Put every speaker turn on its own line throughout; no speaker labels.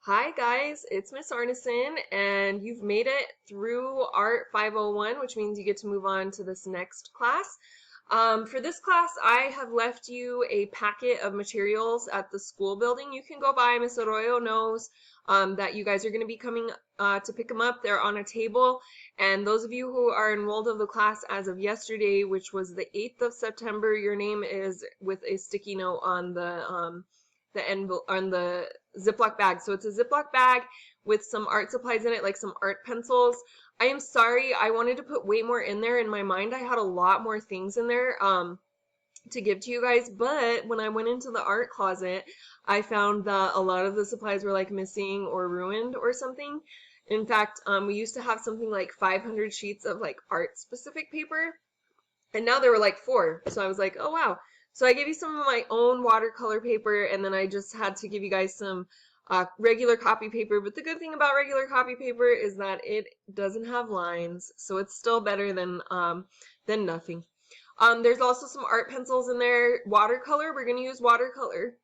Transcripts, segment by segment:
Hi guys, it's Miss Arneson, and you've made it through Art 501, which means you get to move on to this next class. For this class, I have left you a packet of materials at the school building. You can go by. Miss Arroyo knows that you guys are going to be coming to pick them up. They're on a table, and those of you who are enrolled of the class as of yesterday, which was the 8th of September, your name is with a sticky note on the envelope on the Ziploc bag. So it's a Ziploc bag with some art supplies in it, like some art pencils. I am sorry, I wanted to put way more in there. In my mind, I had a lot more things in there to give to you guys, but when I went into the art closet, I found that a lot of the supplies were like missing or ruined or something. In fact, we used to have something like 500 sheets of like art specific paper, and now there were like four. So I was like, oh wow. So I gave you some of my own watercolor paper, and then I just had to give you guys some regular copy paper. But the good thing about regular copy paper is that it doesn't have lines, so it's still better than nothing. There's also some art pencils in there. Watercolor, we're gonna use watercolor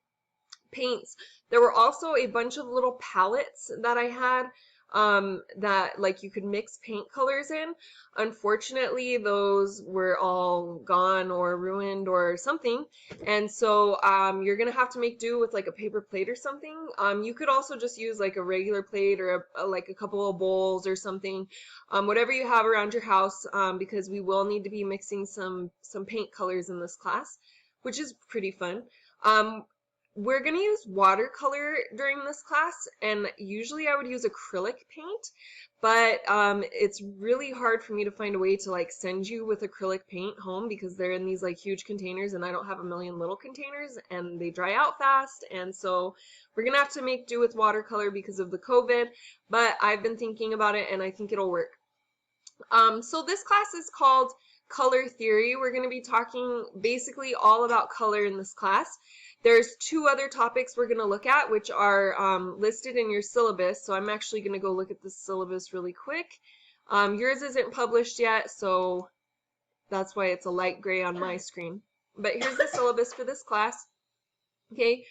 paints. There were also a bunch of little palettes that I had that like you could mix paint colors in. Unfortunately, those were all gone or ruined or something. And so you're gonna have to make do with like a paper plate or something. You could also just use like a regular plate or like a couple of bowls or something, whatever you have around your house, because we will need to be mixing some paint colors in this class, which is pretty fun. We're going to use watercolor during this class, and usually I would use acrylic paint, but it's really hard for me to find a way to like send you with acrylic paint home because they're in these like huge containers and I don't have a million little containers and they dry out fast, and so we're going to have to make do with watercolor because of the COVID, but I've been thinking about it and I think it'll work. So this class is called Color Theory. We're going to be talking basically all about color in this class. There's two other topics we're going to look at, which are listed in your syllabus. So I'm actually going to go look at the syllabus really quick. Yours isn't published yet, so that's why it's a light gray on my screen. But here's the syllabus for this class. Okay,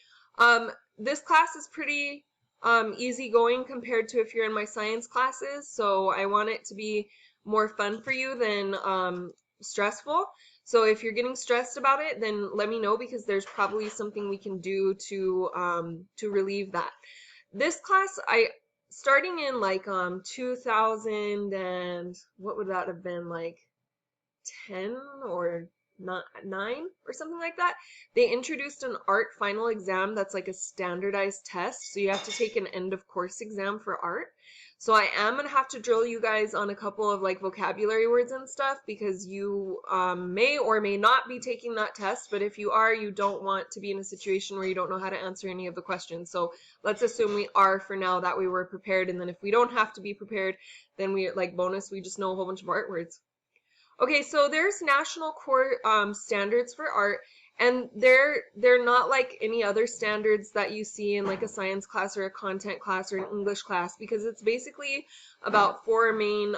this class is pretty easy going compared to if you're in my science classes, so I want it to be more fun for you than stressful. So if you're getting stressed about it, then let me know because there's probably something we can do to relieve that. This class, starting in like 2000 and what would that have been, like 10 or 9 or something like that, they introduced an art final exam that's like a standardized test. So you have to take an end of course exam for art. So I am going to have to drill you guys on a couple of like vocabulary words and stuff because you may or may not be taking that test. But if you are, you don't want to be in a situation where you don't know how to answer any of the questions. So let's assume we are for now, that way we're prepared. And then if we don't have to be prepared, then we like bonus, we just know a whole bunch of art words. Okay, so there's national core standards for art, and they're not like any other standards that you see in like a science class or a content class or an English class, because it's basically about four main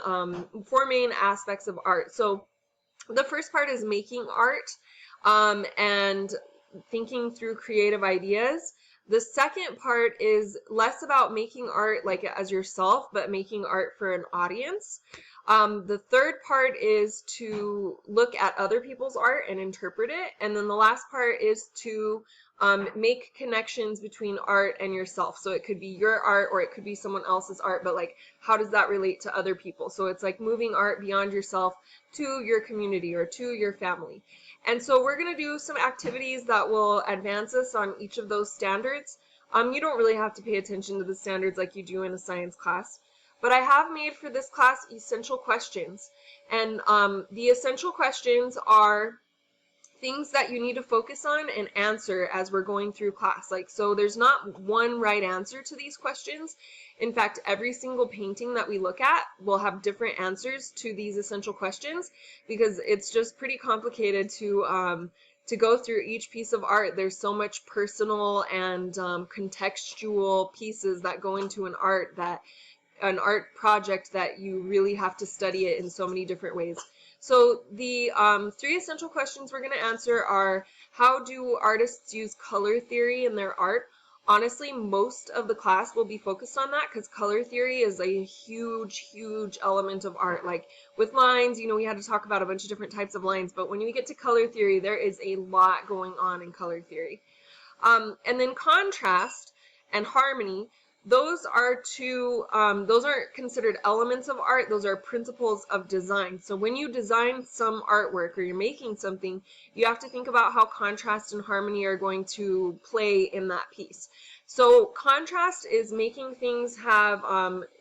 aspects of art. So the first part is making art and thinking through creative ideas. The second part is less about making art like as yourself, but making art for an audience. The third part is to look at other people's art and interpret it. And then the last part is to make connections between art and yourself. So it could be your art or it could be someone else's art, but like how does that relate to other people? So it's like moving art beyond yourself to your community or to your family. And so we're going to do some activities that will advance us on each of those standards. You don't really have to pay attention to the standards like you do in a science class. But I have made for this class essential questions. And the essential questions are things that you need to focus on and answer as we're going through class. Like, so there's not one right answer to these questions. In fact, every single painting that we look at will have different answers to these essential questions because it's just pretty complicated to go through each piece of art. There's so much personal and contextual pieces that go into an art project that you really have to study it in so many different ways. So the three essential questions we're going to answer are: how do artists use color theory in their art? Honestly, most of the class will be focused on that because color theory is a huge, huge element of art. Like with lines, we had to talk about a bunch of different types of lines, but when you get to color theory, there is a lot going on in color theory. And then contrast and harmony, those are those aren't considered elements of art, those are principles of design. So when you design some artwork or you're making something, you have to think about how contrast and harmony are going to play in that piece. So contrast is making things have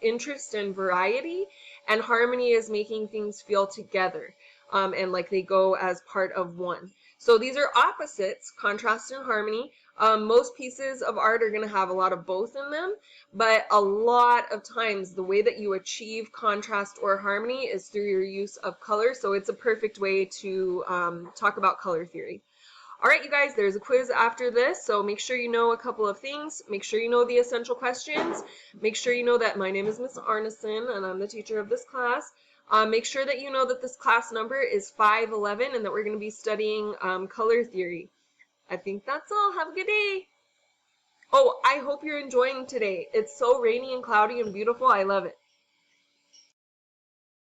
interest and variety, and harmony is making things feel together and like they go as part of one. So these are opposites, contrast and harmony. Most pieces of art are going to have a lot of both in them, but a lot of times the way that you achieve contrast or harmony is through your use of color. So it's a perfect way to talk about color theory. All right, you guys, there's a quiz after this, so make sure you know a couple of things. Make sure you know the essential questions. Make sure you know that my name is Miss Arneson, and I'm the teacher of this class. Make sure that you know that this class number is 511 and that we're going to be studying color theory. I think that's all. Have a good day. Oh, I hope you're enjoying today. It's so rainy and cloudy and beautiful. I love it.